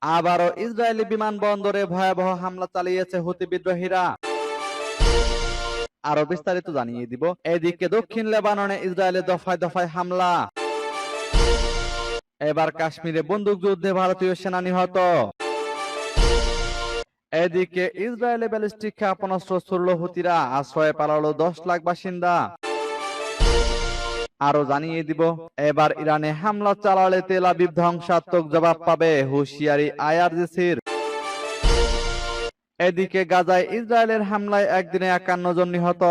আবারও ইসরায়েলি বিমানবন্দরে ভয়াবহ হামলা চালিয়েছে হুতি বিদ্রোহীরা। আরো বিস্তারিত জানিয়ে দিব। এদিকে দক্ষিণ লেবাননে ইসরায়েলের দফায় দফায় হামলা। এবার কাশ্মীরে বন্দুকযুদ্ধে ভারতীয় সেনা নিহত। এদিকে ইসরায়েলে ব্যালিস্টিক ক্ষেপণাস্ত্র ছুড়ল হুতিরা, আশ্রয়ে পালালো 10 লাখ বাসিন্দা। আরো জানিয়ে দিব, এবার ইরানে হামলা চালালে তেল আবিব ধ্বংসাত্মক জবাব পাবে, হুঁশিয়ারি আইআরজিসির। এদিকে গাজায় ইসরায়েলের হামলায় একদিনে 51 জন নিহত।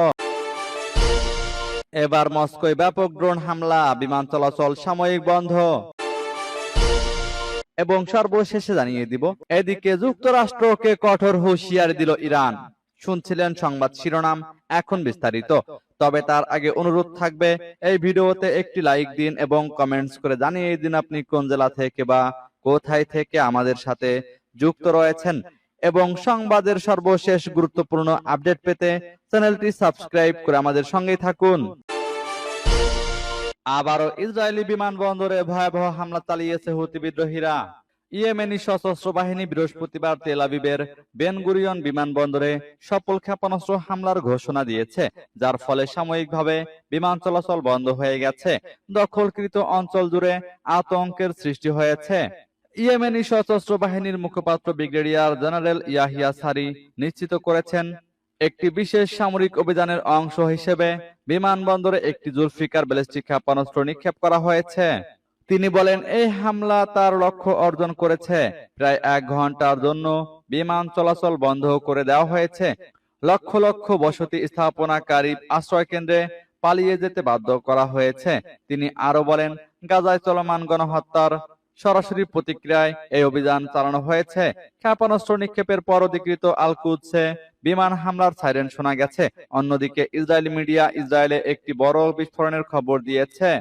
এবার মস্কোয় ব্যাপক ড্রোন হামলা, বিমান চলাচল সাময়িক বন্ধ। এবং সর্বশেষে জানিয়ে দিব, এদিকে যুক্তরাষ্ট্রকে কঠোর হুঁশিয়ারি দিল ইরান। শুনছিলেন সংবাদ শিরোনাম, এখন বিস্তারিত। তবে তার আগে অনুরোধ থাকবে, এই ভিডিওতে একটি লাইক দিন এবং কমেন্টস করে জানিয়ে দিন আপনি কোন জেলা থেকে বা কোথায় থেকে আমাদের সাথে যুক্ত রয়েছেন। এবং সংবাদের সর্বশেষ গুরুত্বপূর্ণ আপডেট পেতে চ্যানেলটি সাবস্ক্রাইব করে আমাদের সঙ্গেই থাকুন। আবারও ইসরায়েলি বিমানবন্দরে ভয়াবহ হামলা চালিয়েছে হুতি বিদ্রোহীরা। ইয়েমেনি সশস্ত্র বাহিনী বৃহস্পতিবার তেল আবিবের বেন গুরিয়ন বিমানবন্দরে সফল ক্ষেপণাস্ত্র হামলার ঘোষণা দিয়েছে, যার ফলে সাময়িকভাবে বিমান চলাচল বন্ধ হয়ে গেছে। দখলকৃত অঞ্চল জুড়ে আতঙ্কের সৃষ্টি হয়েছে। ইয়েমেনি সশস্ত্র বাহিনীর মুখপাত্র ব্রিগেডিয়ার জেনারেল ইয়াহিয়া সারি নিশ্চিত করেছেন, একটি বিশেষ সামরিক অভিযানের অংশ হিসেবে বিমানবন্দরে একটি জুলফিকার ব্যালিস্টিক ক্ষেপণাস্ত্র নিক্ষেপ করা হয়েছে। তিনি বলেন, এই হামলা তার লক্ষ্য অর্জন করেছে। প্রায় 1 ঘন্টার জন্য বিমান চলাচল বন্ধ করে দেওয়া হয়েছে। লক্ষ লক্ষ বসতি স্থাপনাকারী আশ্রয় কেন্দ্রে পালিয়ে যেতে বাধ্য করা হয়েছে। তিনি আরো বলেন, গাজায় চলমান গণহত্যার সরাসরি প্রতিক্রিয়ায় এই অভিযান চালানো হয়েছে। ক্ষেপণাস্ত্র নিক্ষেপের পর অধিকৃত আল কুদসে বিমান হামলার সাইরেন শোনা গেছে। অন্যদিকে ইসরায়েলি মিডিয়া ইসরায়েলে একটি বড় বিস্ফোরণের খবর দিয়েছে।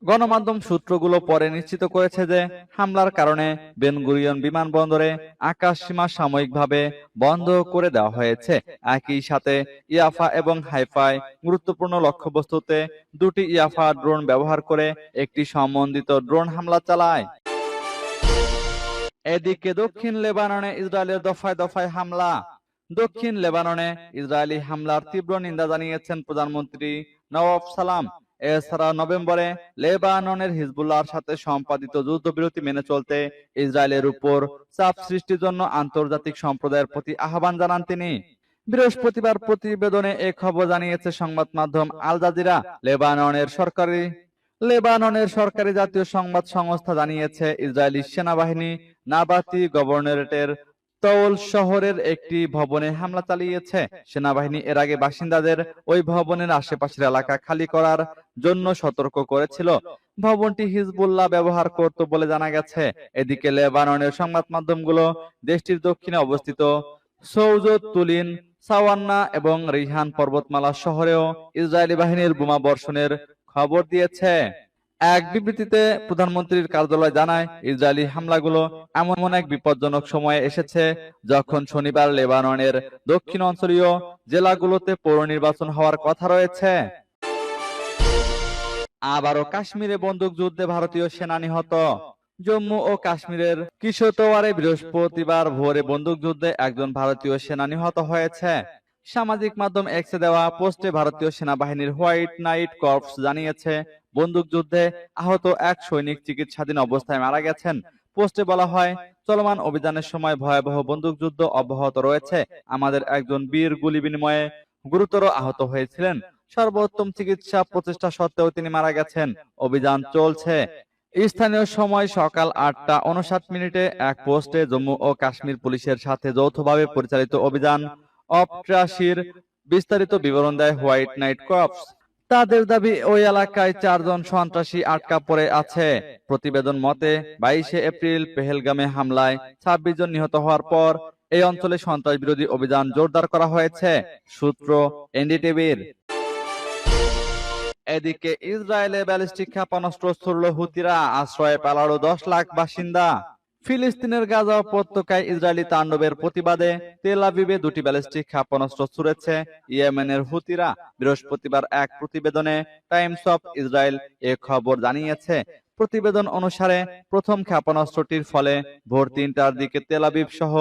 গণমাধ্যম সূত্রগুলো পরে নিশ্চিত করেছে যে হামলার কারণে বেন গুরিয়ন বিমানবন্দরে আকাশ সীমা সাময়িকভাবে বন্ধ করে দেওয়া হয়েছে। একই সাথে ইয়াফা এবং হাইফায় গুরুত্বপূর্ণ লক্ষ্যবস্তুতে 2টি ইয়াফা ড্রোন ব্যবহার করে একটি সমন্বিত ড্রোন হামলা চালায়। এদিকে দক্ষিণ লেবাননে ইসরায়েলের দফায় দফায় হামলা। দক্ষিণ লেবাননে ইসরায়েলি হামলার তীব্র নিন্দা জানিয়েছেন প্রধানমন্ত্রী নওয়াব সালাম। এছাড়া নভেম্বরে লেবাননের হিজবুল্লাহর সাথে সম্পাদিত যুদ্ধবিরতি মেনে চলতে ইসরায়েলের উপর চাপ সৃষ্টির জন্য আন্তর্জাতিক সম্প্রদায়ের প্রতি আহ্বান জানান তিনি। বৃহস্পতিবার প্রতিবেদনে এ খবর জানিয়েছে সংবাদ মাধ্যম আল জাজিরা। লেবাননের সরকারি জাতীয় সংবাদ সংস্থা জানিয়েছে, ইসরায়েলি সেনাবাহিনী নাবাতি গভর্নরেটের তৌল শহরের একটি ভবনে হামলা চালিয়েছে। সেনাবাহিনী এর আগে বাসিন্দাদের ওই ভবনের আশেপাশের এলাকা খালি করার জন্য সতর্ক করেছিল। ভবনটি হিজবুল্লাহ ব্যবহার করত বলে জানা গেছে। এদিকে লেবাননের সংবাদ মাধ্যমগুলো দেশটির দক্ষিণে অবস্থিত সৌজত, তুলিন, সাওয়ান্না এবং রিহান পর্বতমালা শহরেও ইসরায়েলি বাহিনীর বোমা বর্ষণের খবর দিয়েছে। এক বিবৃতিতে প্রধানমন্ত্রীর কার্যালয় জানায়, ইসরায়েলি হামলাগুলো এমন এক বিপজ্জনক সময়ে এসেছে যখন শনিবার লেবাননের দক্ষিণ অঞ্চলীয় জেলাগুলোতে পৌর নির্বাচন হওয়ার কথা রয়েছে। আবারও কাশ্মীরে বন্দুকযুদ্ধে ভারতীয় সেনা নিহত। জম্মু ও কাশ্মীরের কিশতওয়ারে বৃহস্পতিবার ভোরে বন্দুকযুদ্ধে একজন ভারতীয় সেনা নিহত হয়েছে। সামাজিক মাধ্যম এক্সে দেওয়া পোস্টে ভারতীয় সেনাবাহিনীর হোয়াইট নাইট কর্পস জানিয়েছে, বন্দুকযুদ্ধে আহত এক সৈনিক চিকিৎসাধীন অবস্থায় মারা গেছেন। পোস্টে বলা হয়, চলমান অভিযানের সময় ভয়াবহ বন্দুকযুদ্ধ অব্যাহত রয়েছে। আমাদের একজন বীর গুলি বিনিময়ে গুরুতর আহত হয়েছিলেন। সর্বোত্তম চিকিৎসা প্রচেষ্টা সত্ত্বেও তিনি মারা গেছেন। অভিযান চলছে। স্থানীয় সময় সকাল 8টা 59 এক পোস্টে জম্মু ও কাশ্মীর পুলিশের সাথে যৌথভাবে পরিচালিত অভিযান অপট্রাসির বিস্তারিত বিবরণ দেয় হোয়াইট নাইট কর্পস। তাদের দাবি, ওই এলাকায় 4 জন সন্ত্রাসী আটকা পড়ে আছে। প্রতিবেদন মতে 22 এপ্রিল পেহেলগামে হামলায় 26 জন নিহত হওয়ার পর এই অঞ্চলে সন্ত্রাস বিরোধী অভিযান জোরদার করা হয়েছে। সূত্র এনডিটিভির। এদিকে ইসরায়েলে ব্যালিস্টিক ক্ষেপণাস্ত্র ছুড়ল হুতিরা, আশ্রয়ে পালালো 10 লাখ বাসিন্দা। ফিলিস্তিনের গাজা উপত্যকায় ইসরায়েলি তাণ্ডবের প্রতিবাদে তেল আবিবে 2টি ব্যালিস্টিক ক্ষেপণাস্ত্র ছুড়েছে ইয়েমেনের হুতিরা। বৃহস্পতিবার এক প্রতিবেদনে টাইমস অফ ইসরায়েল এ খবর জানিয়েছে। প্রতিবেদন অনুসারে প্রথম ক্ষেপণাস্ত্রটির ফলে ভোর ৩টার দিকে তেল আবিব সহ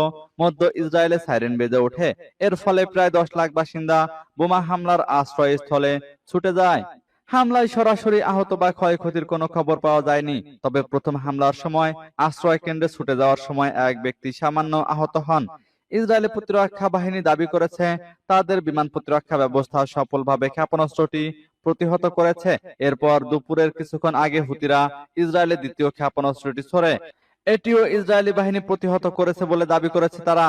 মধ্য ইসরায়েলে সাইরেন বেজে ওঠে। এর ফলে প্রায় ১০ লাখ বাসিন্দা বোমা হামলার আশ্রয়স্থলে ছুটে যায়। হামলায় সরাসরি আহত বা ক্ষয়ক্ষতির কোনো খবর পাওয়া যায়নি। তবে প্রথম হামলার সময় আশ্রয় কেন্দ্রে ছুটে যাওয়ার সময় এক ব্যক্তি সামান্য আহত হন। ইসরায়েলি প্রতিরক্ষা বাহিনী দাবি করেছে তাদের বিমান প্রতিরক্ষা ব্যবস্থা সফলভাবে ক্ষেপণাস্ত্রটি প্রতিহত করেছে। এরপর দুপুরের কিছুক্ষণ আগে হুতিরা ইসরায়েলের দ্বিতীয় ক্ষেপণাস্ত্রটি ছোড়ে। এটিও ইসরায়েলি বাহিনী প্রতিহত করেছে বলে দাবি করেছে তারা।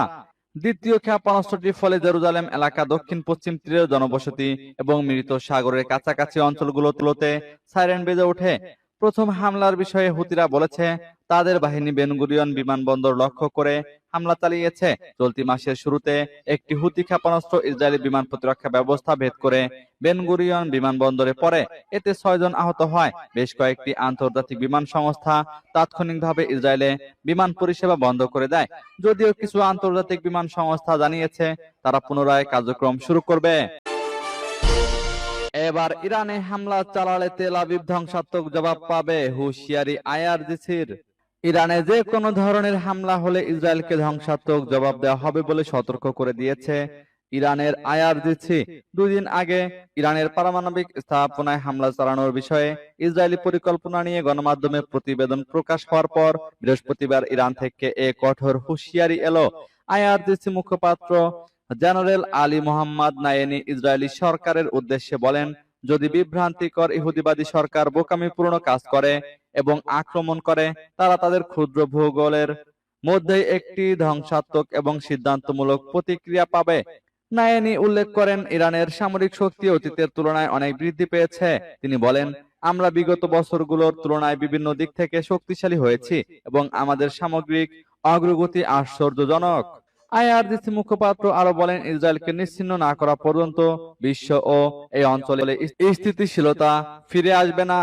দ্বিতীয় ক্ষেপণাস্ত্রটির ফলে জেরুজালেম এলাকা, দক্ষিণ পশ্চিম তীরের জনবসতি এবং মৃত সাগরের কাছাকাছি অঞ্চলগুলোতে সাইরেন বেজে ওঠে। প্রথম হামলার বিষয়ে হুতিরা বলেছে তাদের বাহিনী বেন গুরিয়ন বিমানবন্দর লক্ষ্য করে হামলা চালিয়েছে। চলতি মাসের শুরুতে একটি হুতি ক্ষেপণাস্ত্র ইসরায়েলি বিমান প্রতিরক্ষা ব্যবস্থা ভেদ করে বেন গুরিয়ন বিমানবন্দরে পড়ে। এতে ৬ জন আহত হয়। বেশ কয়েকটি আন্তর্জাতিক বিমান সংস্থা তাৎক্ষণিকভাবে ইসরায়েলে বিমান পরিষেবা বন্ধ করে দেয়। যদিও কিছু আন্তর্জাতিক বিমান সংস্থা জানিয়েছে তারা পুনরায় কার্যক্রম শুরু করবে। এবার ইরানে হামলা চালালে তেল আবিব ধ্বংসাত্মক জবাব পাবে, হুঁশিয়ারি আইআরজিসির। ইরানে যে কোনো ধরনের হামলা হলে ইসরায়েলকে ধ্বংসাত্মক জবাব দেওয়া হবে বলে সতর্ক করে দিয়েছে ইরানের আইআরজিসি। ২ দিন আগে ইরানের পারমাণবিক স্থাপনায় হামলা চালানোর বিষয়ে ইসরায়েলি পরিকল্পনা নিয়ে গণমাধ্যমে প্রতিবেদন প্রকাশ হওয়ার পর বৃহস্পতিবার ইরান থেকে এ কঠোর হুঁশিয়ারি এলো। আইআরজিসি মুখপাত্র জেনারেল আলী মোহাম্মদ নায়েনি ইসরায়েলি সরকারের উদ্দেশ্যে বলেন, যদি বিভ্রান্তিকর ইহুদিবাদী সরকার বোকামিপূর্ণ কাজ করে এবং আক্রমণ করে, তারা তাদের ক্ষুদ্র ভূগোলের মধ্যেই একটি ধ্বংসাত্মক এবং সিদ্ধান্তমূলক প্রতিক্রিয়া পাবে। নায়েনি উল্লেখ করেন, ইরানের সামরিক শক্তি অতীতের তুলনায় অনেক বৃদ্ধি পেয়েছে। তিনি বলেন, আমরা বিগত বছরগুলোর তুলনায় বিভিন্ন দিক থেকে শক্তিশালী হয়েছি এবং আমাদের সামগ্রিক অগ্রগতি আশ্চর্যজনক। আইআরজিসি মুখপাত্র আরো বলেন, ইসরায়েলকে নিশ্চিহ্ন না করা পর্যন্ত বিশ্ব ও এই অঞ্চলে স্থিতিশীলতা ফিরে আসবে না।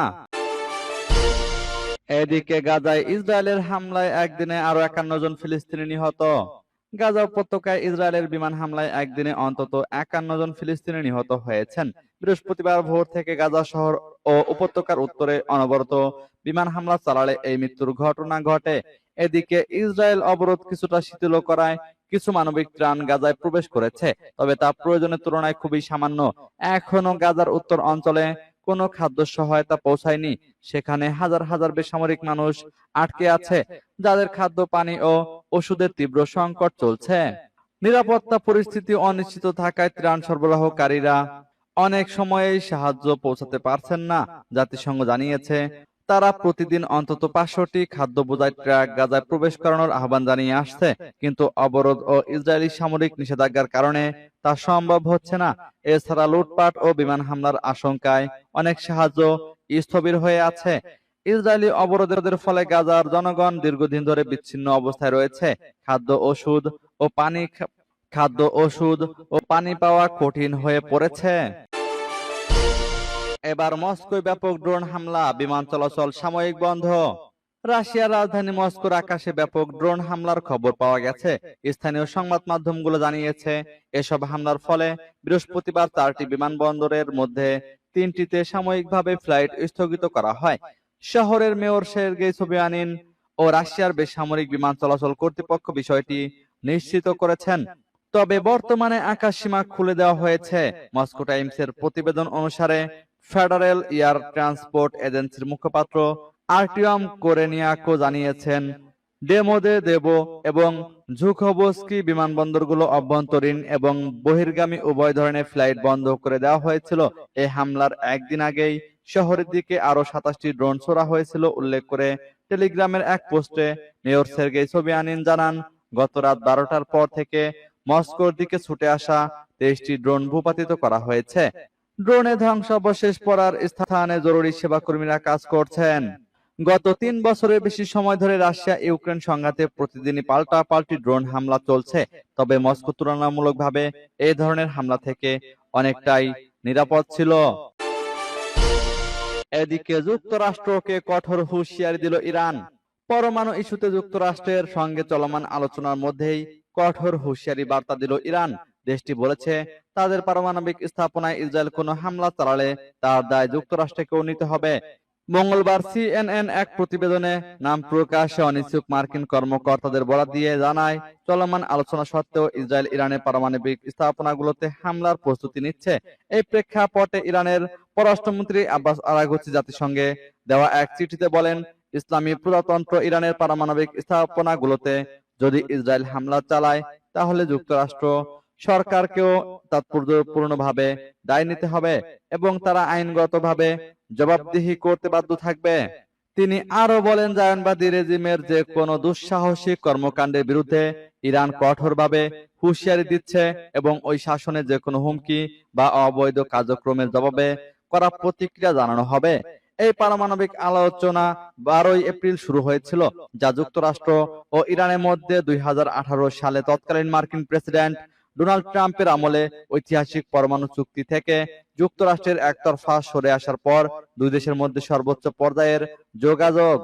এদিকে গাজায় ইসরায়েলের হামলায় একদিনে আরো ৫১ জন ফিলিস্তিনি নিহত। গাজা উপত্যকায় ইসরায়েলের বিমান হামলায় একদিনে অন্তত ৫১ জন ফিলিস্তিনি নিহত হয়েছেন। বৃহস্পতিবার ভোর থেকে গাজা শহর ও উপত্যকার উত্তরে অনবরত বিমান হামলা চালালে এই মৃত্যুর ঘটনা ঘটে। এদিকে ইসরায়েল অবরোধ কিছুটা শিথিল করায় কিছু মানবিক ত্রাণ গাজায় প্রবেশ করেছে, তবে তা প্রয়োজনের তুলনায় খুবই সামান্য। এখনো গাজার উত্তর অঞ্চলে কোনো খাদ্য সহায়তা পৌঁছায়নি। সেখানে হাজার হাজার বেসামরিক মানুষ আটকে আছে, যাদের খাদ্য, পানি ও ওষুধের তীব্র সংকট চলছে। নিরাপত্তা পরিস্থিতি অনিশ্চিত থাকায় ত্রাণ সরবরাহকারীরা অনেক সময়েই সাহায্য পৌঁছাতে পারছেন না। জাতিসংঘ জানিয়েছে তারা প্রতিদিন অন্তত ৫০০টি খাদ্য বোঝাই ট্রাক গাজায় প্রবেশ করানোর আহ্বান জানিয়ে আসছে, কিন্তু অবরোধ ও ইসরায়েলি সামরিক নিষেধাজ্ঞার কারণে তা সম্ভব হচ্ছে না। এছাড়া লুটপাট ও বিমান হামলার আশঙ্কায় অনেক সাহায্য স্থবির হয়ে আছে। ইসরায়েলি অবরোধের ফলে গাজার জনগণ দীর্ঘদিন ধরে বিচ্ছিন্ন অবস্থায় রয়েছে। খাদ্য, ওষুধ ও পানি পাওয়া কঠিন হয়ে পড়েছে। এবার মস্কোয় ব্যাপক ড্রোন হামলা, বিমান চলাচল সাময়িক বন্ধ। রাশিয়ার রাজধানী মস্কোর আকাশে ব্যাপক ড্রোন হামলার খবর পাওয়া গেছে। স্থানীয় সংবাদ মাধ্যমগুলো জানিয়েছে এসব হামলার ফলে বৃহস্পতিবার ৪টি বিমানবন্দরের মধ্যে ৩টিতে সাময়িকভাবে ফ্লাইট স্থগিত করা হয়। শহরের মেয়র সের্গেই সোবিয়ানিন ও রাশিয়ার বেসামরিক বিমান চলাচল কর্তৃপক্ষ বিষয়টি নিশ্চিত করেছেন। তবে বর্তমানে আকাশ সীমা খুলে দেওয়া হয়েছে। মস্কো টাইমসের প্রতিবেদন অনুসারে ফেডারেল এয়ার ট্রান্সপোর্ট এজেন্সির মুখপাত্র আর্টিয়ম কোরেনিয়াকো জানিয়েছেন, ডেমোদেদেভো এবং ঝুকোভস্কি বিমানবন্দরগুলো অভ্যন্তরীণ এবং বহির্গামী উভয় ধরনের ফ্লাইট বন্ধ করে দেওয়া হয়েছিল। এই হামলার একদিন আগেই শহরের দিকে আরো ২৭টি ড্রোন ছোড়া হয়েছিল উল্লেখ করে টেলিগ্রামের এক পোস্টে মেয়র সের্গেই সোবিয়ানিন জানান, গত রাত ১২টার পর থেকে মস্কোর দিকে ছুটে আসা ২৩টি ড্রোন ভূপাতিত করা হয়েছে। ড্রোনে ধ্বংসাবশেষ পড়ার স্থানে জরুরি সেবা কর্মীরা কাজ করছেন। গত ৩ বছরের বেশি সময় ধরে রাশিয়া ইউক্রেন সংঘাতে প্রতিদিনই পাল্টাপাল্টি ড্রোন হামলা চলছে। তবে মস্কো তুলনামূলকভাবে এই ধরনের হামলা থেকে অনেকটাই নিরাপদ ছিল। এদিকে যুক্তরাষ্ট্রকে কঠোর হুঁশিয়ারি দিল ইরান। পরমাণু ইস্যুতে যুক্তরাষ্ট্রের সঙ্গে চলমান আলোচনার মধ্যেই কঠোর হুঁশিয়ারি বার্তা দিল ইরান। দেশটি বলেছে তাদের পারমাণবিক স্থাপনায় ইসরায়েল কোনো হামলা চালালে তার দায় যুক্তরাষ্ট্রকেও নিতে হবে। মঙ্গলবার সিএনএন এক প্রতিবেদনে নাম প্রকাশে অনিচ্ছুক মার্কিন কর্মকর্তাদের বরাত দিয়ে জানায়, চলমান আলোচনা সত্ত্বেও ইসরায়েল ইরানের পারমাণবিক স্থাপনাগুলোতে হামলার প্রস্তুতি নিচ্ছে। এই প্রেক্ষাপটে ইরানের পররাষ্ট্রমন্ত্রী আব্বাস আরাঘচি জাতিসংঘে দেওয়া এক চিঠিতে বলেন, ইসলামী প্রজাতন্ত্র ইরানের পারমাণবিক স্থাপনাগুলোতে যদি ইসরায়েল হামলা চালায় তাহলে যুক্তরাষ্ট্র সরকারকেও তাৎপর্যপূর্ণভাবে দায় নিতে হবে এবং তারা আইনগতভাবে জবাবদিহি করতে বাধ্য থাকবে। তিনি আরো বলেন, জায়নবাদী রেজিমের যে কোনো দুঃসাহসিক কর্মকাণ্ডের বিরুদ্ধে ইরান কঠোরভাবে হুঁশিয়ারি দিচ্ছে এবং ওই শাসনের যে কোনো হুমকি বা অবৈধ কার্যক্রমের জবাবে কড়া প্রতিক্রিয়া জানানো হবে। এই পারমাণবিক আলোচনা 12 এপ্রিল শুরু হয়েছিল, যা যুক্তরাষ্ট্র ও ইরানের মধ্যে 2018 সালে তৎকালীন মার্কিন প্রেসিডেন্ট ডোনাল্ড ট্রাম্পের আমলে ঐতিহাসিক পরমাণু চুক্তি থেকে যুক্তরাষ্ট্রের একতরফা সরে আসার পর দুই দেশের মধ্যে সর্বোচ্চ পর্যায়ের যোগাযোগ।